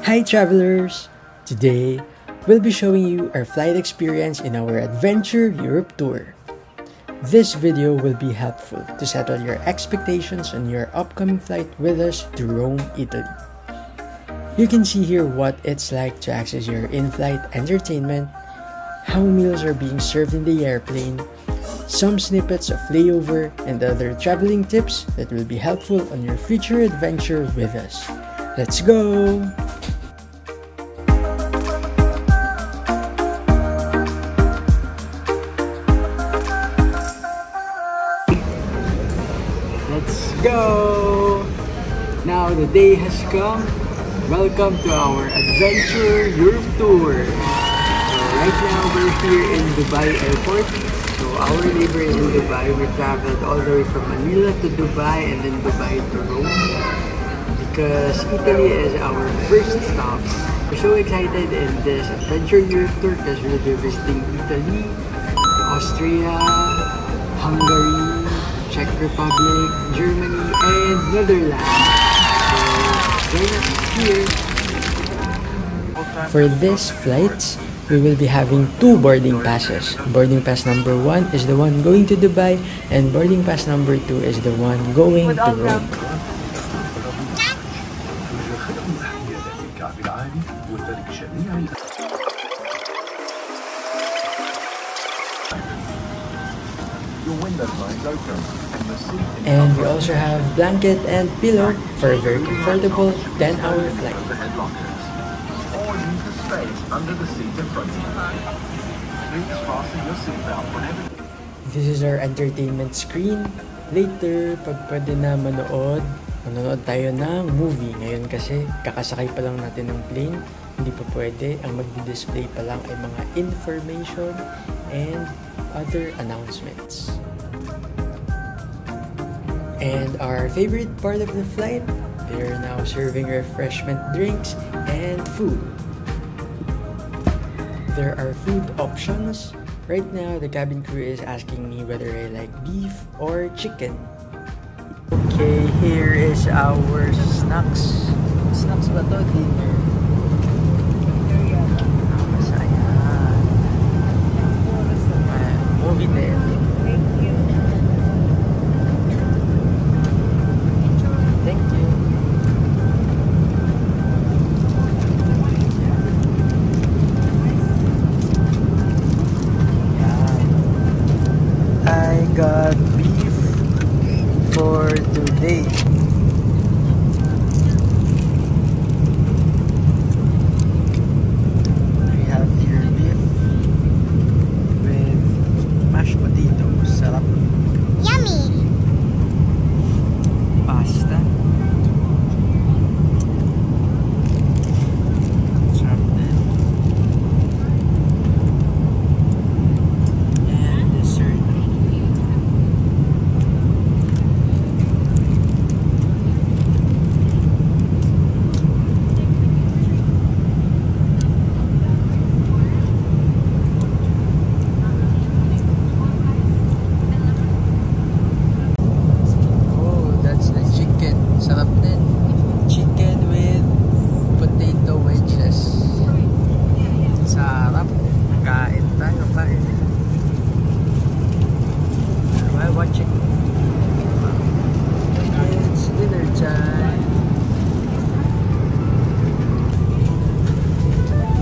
Hi travelers! Today, we'll be showing you our flight experience in our Adventure Europe tour. This video will be helpful to settle your expectations on your upcoming flight with us to Rome, Italy. You can see here what it's like to access your in-flight entertainment, how meals are being served in the airplane, some snippets of layover, and other traveling tips that will be helpful on your future adventure with us. Let's go! Let's go! Now the day has come. Welcome to our Adventure Europe tour. So right now we're here in Dubai Airport. So our neighbor is in Dubai. We traveled all the way from Manila to Dubai and then Dubai to Rome because Italy is our first stop. We're so excited in this Adventure Europe tour because we'll be visiting Italy, Austria, Hungary, Czech Republic, Germany, and Netherlands. So join us here. For this flight, we will be having two boarding passes. Boarding pass number 1 is the one going to Dubai, and boarding pass number 2 is the one going to Rome. And we also have blanket and pillow for a very comfortable 10-hour flight. This is our entertainment screen. Later, pag pwede na manood tayo ng movie. Ngayon kasi, kakasakay pa lang natin ng plane. Hindi pa pwede. Ang magdi-display pa lang ay mga information and other announcements. And our favorite part of the flight, they are now serving refreshment drinks and food. There are food options. Right now, the cabin crew is asking me whether I like beef or chicken. Okay, here is our snacks. Snacks ba to? Dinner. Masaya. Movie din. Got beef for today. We have here beef with mashed potatoes. Sarap. Yummy. Pasta. Sarap din. And dessert. Sarap din. Chicken with potato wedges. Sarap. Kain tayo, kain. While watching. It's dinner time.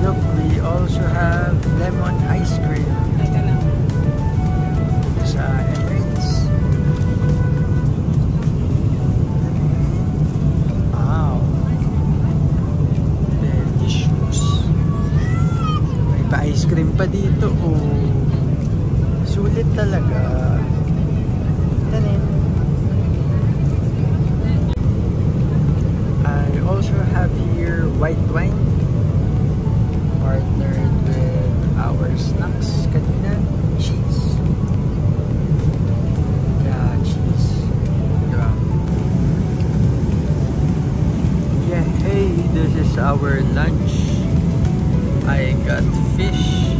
Look, we also have lemon ice cream. Sa Emirates. Ice cream pa dito, oh. Sulit talaga. Tanin. I also have here white wine partnered with our snacks kanina. Cheese. Yeah, cheese. Yeah, hey, this is our lunch. I got fish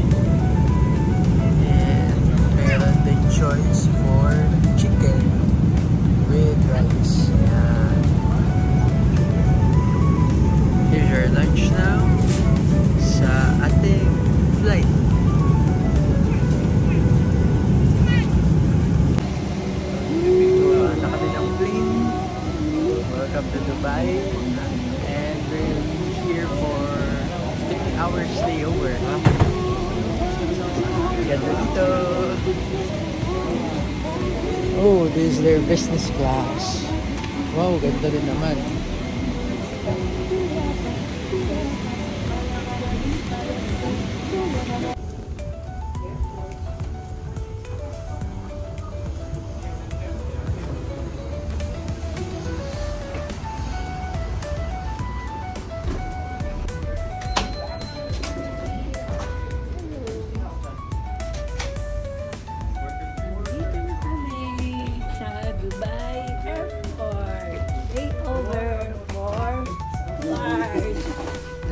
and meron din choice for chicken with rice. Here's our lunch na. Oh, this is their business class. Wow, ganda rin naman.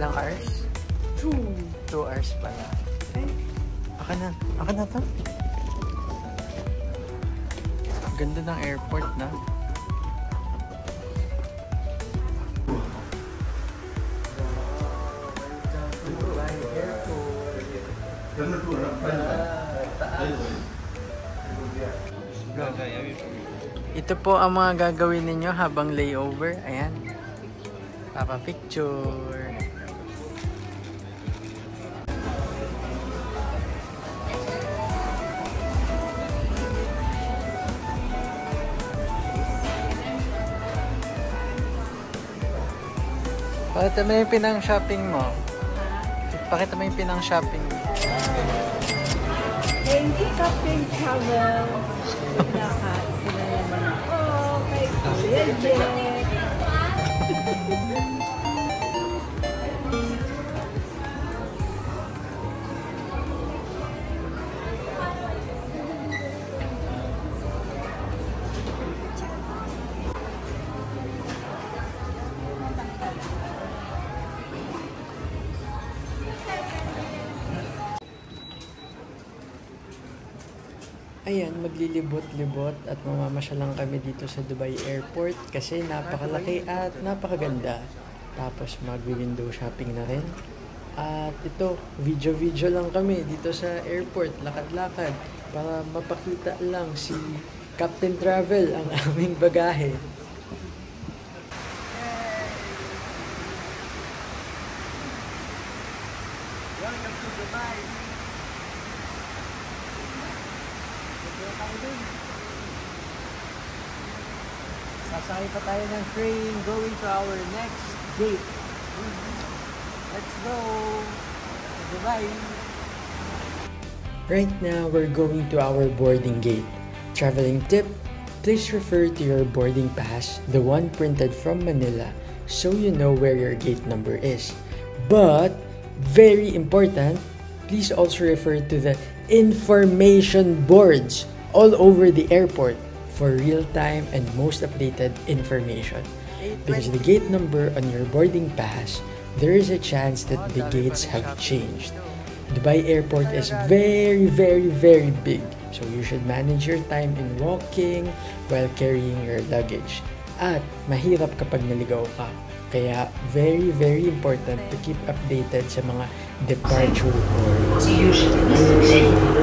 Ilang hours? 2 hours pala. Aka na to? Ganda ng airport na. Ito po ang mga gagawin ninyo habang layover. Ayan. Papa picture. Pakita mo yung pinang-shopping mo. Pakita mo yung pinang-shopping mo. Thank you, Captain Travel. Lahat sila naman ako. Kay Kuya Jet. Ayan, maglilibot-libot at mamamasyal lang kami dito sa Dubai Airport kasi napakalaki at napakaganda. Tapos mag-window shopping na rin. At ito, video-video lang kami dito sa airport, lakad-lakad para mapakita lang si Captain Travel ang aming bagahe. Welcome to Dubai! Sasakay pa tayo ng train going to our next gate. Let's go! Bye-bye! Right now, we're going to our boarding gate. Traveling tip, please refer to your boarding pass, the one printed from Manila, so you know where your gate number is. But, very important, please also refer to the information boards all over the airport for real-time and most updated information. Because the gate number on your boarding pass, there is a chance that the gates have changed. Dubai Airport is very, very, very big, so you should manage your time in walking while carrying your luggage. At mahirap kapag naligaw ka. Kaya very, very important to keep updated sa mga departure boards. We're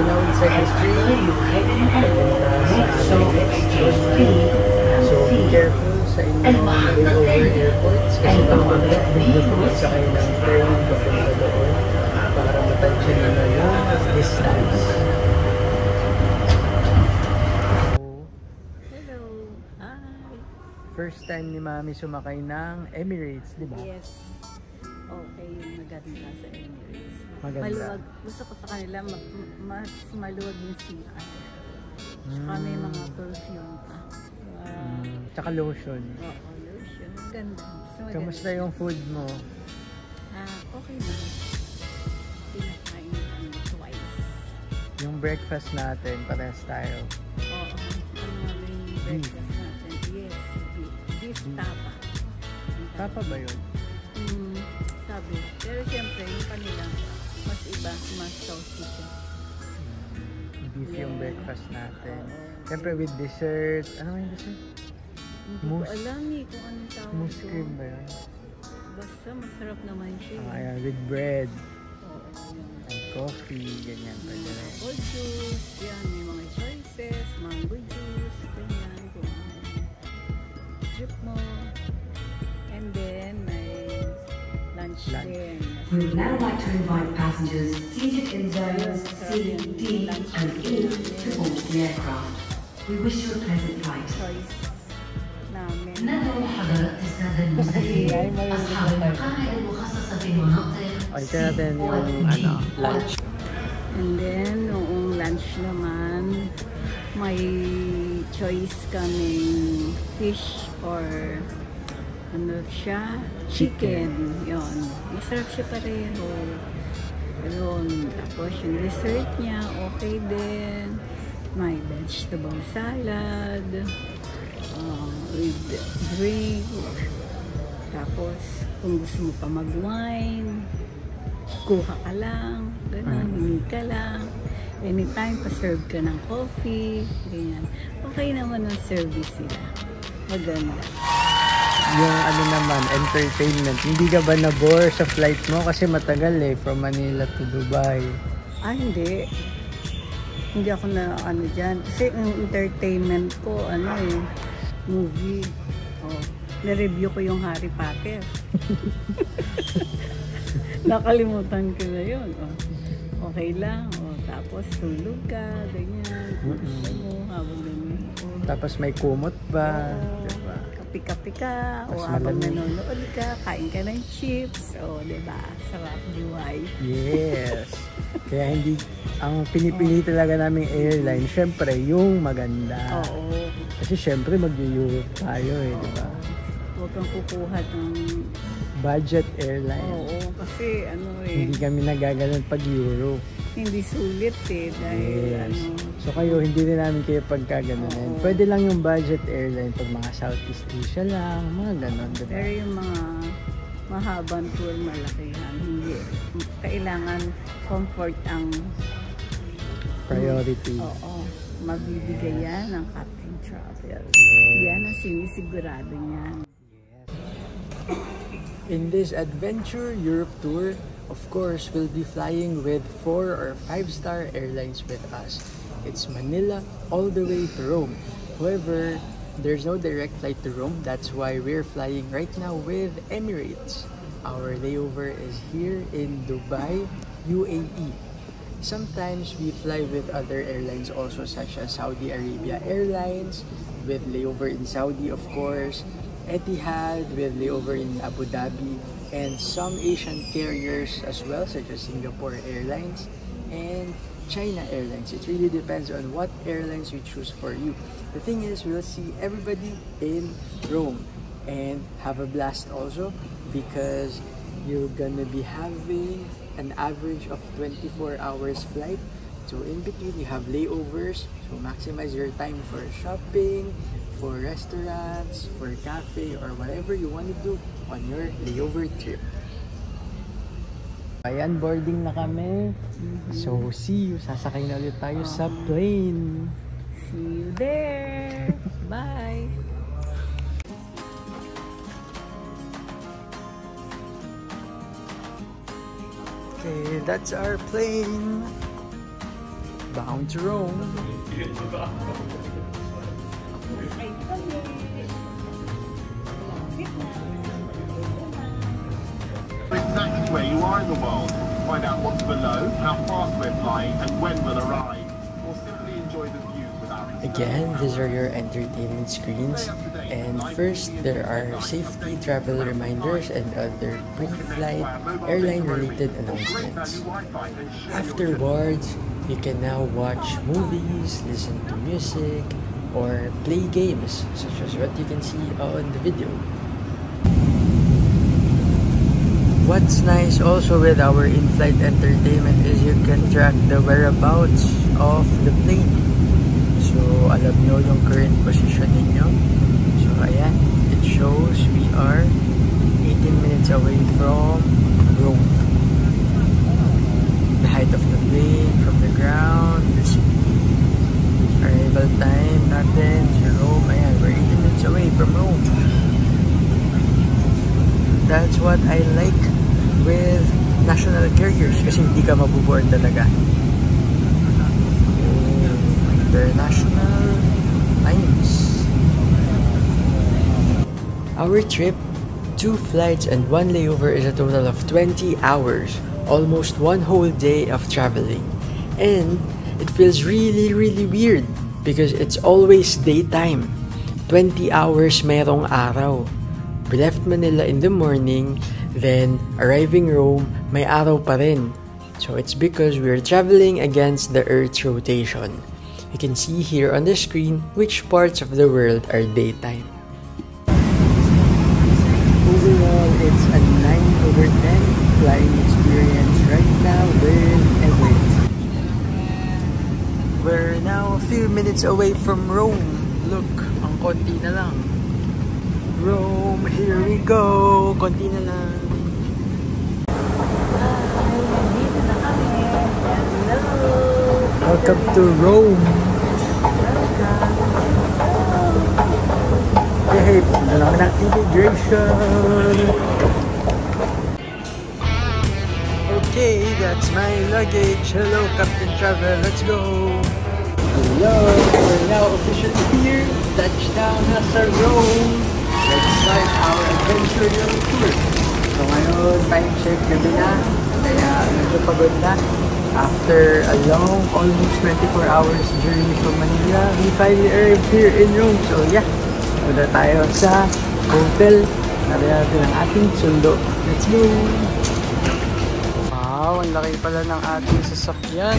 now inside the train. So be careful sa inyong layover airports kasi pag sakay ng train papunta doon para matansya nyo yung distance. First time ni Mami sumakay ng Emirates, di ba? Yes. Okay, yung maganda sa Emirates. Maganda. Maluwag. Gusto ko sa kanila, mas maluwag yung seat. Tsaka may mga perfume pa. Tsaka lotion. Oo, lotion. Ganda. Kamusta yung food mo? Okay na. Pinakain kami twice. Yung breakfast natin, parehas tayo. Oo. Ano yung breakfast natin? Yes. Beef tapa. Tapa ba yun? Sabi. Pero syempre, yung kanila, mas iba, mas saucy siya. Beef yung breakfast natin. Siyempre with dessert. Ano yung dessert? Hindi ko alam kung anong tawag. Mousse cream ba yun? Basta masarap naman siya. Ayan, with bread. Oo. And coffee, ganyan. Pwede rin. Apple juice, yan. May mga choices. Mango juice, ganyan. Kung trip mo. And then, may lunch din. We would now like to invite passengers seated in zones C, D, and E to board the aircraft. We wish you a pleasant flight. Choice namin. ندعو حضرات السادة المسافرين أصحاب المقاعد المخصصة في المناطق Ito natin yung lunch. And then, noong lunch naman, may choice kaming fish or ano siya? Chicken. Yun. Masarap siya pareho. Yun. Tapos yung dessert niya, okay din. May vegetable salad. With drink. Tapos, kung gusto mo pa mag-wine, kuha ka lang. Ganun, hingi ka lang. Anytime, pa-serve ka ng coffee. Ganyan. Okay naman ang service nila. Maganda. Yung ano naman, entertainment. Hindi ka ba na-bore sa flight mo? Kasi matagal from Manila to Dubai. Hindi. Hindi ako na ano dyan. Kasi ang entertainment ko, movie. Na-review ko yung Harry Potter. Nakalimutan ko na yun. Okay lang. Tapos tulog ka, ganyan. Gusto mo, habang ganyan. Tapos may kumot ba? Diba? Kapi-kapi ka, o habang nanonood ka, kain ka ng chips, diba? Sarap buhay. Yes. Kaya hindi, ang pinipili talaga naming airline, syempre, yung maganda. Oo. Kasi syempre, mag-Europe tayo diba? Huwag kang kukuha ng budget airline. Oo, kasi hindi kami nagagalan pag Europe. Hindi sulit dahil yes. So kayo, hindi rin namin kayo pagkaganonin. Pwede lang yung budget airline pag mga Southeast Asia lang, mga ganon. Diba? Pero yung mga mahabang tour, malakihan, hindi. Kailangan comfort ang priority. Oo. Mabibigay yan ng Captain Travel. Yes. Yan ang sinisigurado niyan. In this Adventure Europe tour, of course, we'll be flying with 4 or 5-star airlines with us. It's Manila all the way to Rome. However, there's no direct flight to Rome. That's why we're flying right now with Emirates. Our layover is here in Dubai, UAE. Sometimes we fly with other airlines also, such as Saudi Arabia Airlines, with layover in Saudi, of course. Etihad with layover in Abu Dhabi, and some Asian carriers as well, such as Singapore Airlines and China Airlines. It really depends on what airlines we choose for you. The thing is, we'll see everybody in Rome and have a blast also, because you're gonna be having an average of 24 hours flight. So in between, you have layovers, so maximize your time for shopping, for restaurants, for cafe, or whatever you want to do on your layover trip. Ayan, boarding na kami. So, see you. Sasakay na ulit tayo sa plane. See you there. Bye. Okay, that's our plane. Bound to Rome. Exactly where you are in the world. Find out what's below, how fast we're flying, and when we'll arrive. Or simply enjoy the view without. Again, these are your entertainment screens. And first, there are safety travel reminders and other pre-flight airline-related announcements. Afterwards, you can now watch movies, listen to music, or play games, such as what you can see on the video. What's nice also with our in-flight entertainment is you can track the whereabouts of the plane. So, alam nyo yung current position ninyo. So, ayan, it shows we are 18 minutes away from Rome. The height of the plane from the ground, the speed, arrival time natin sa Rome. Ayan, we're 18 minutes away from Rome. That's what I like with national carriers, kasi hindi ka mabuboard talaga. International lines. Our trip 2 flights and 1 layover is a total of 20 hours, almost 1 whole day of traveling. And it feels really weird because it's always daytime. 20 hours merong araw. We left Manila in the morning, then arriving Rome, may araw pa rin. So it's because we're traveling against the Earth's rotation. You can see here on the screen which parts of the world are daytime. Overall, it's a 9/10 flying experience right now with Emirates. We're now a few minutes away from Rome. Look, ang konti na lang. Rome, here we go. Konti na lang. Nandito na kami. Hello! Welcome to Rome. Hey, punta lang ng immigration. Okay, that's my luggage. Hello, Captain Travel. Let's go. Hello, we're now officially here. Touchdown na sa Rome. Let's start our adventure tour. So ngayon, time check gabi na. Kaya medyo pagod na. After a long, almost 24 hours journey from Manila, we finally arrived here in Rome. So yeah, punta tayo sa hotel. Nariyan natin ang ating sundo. Let's go! Wow, ang laki pala ng ating sasakyan.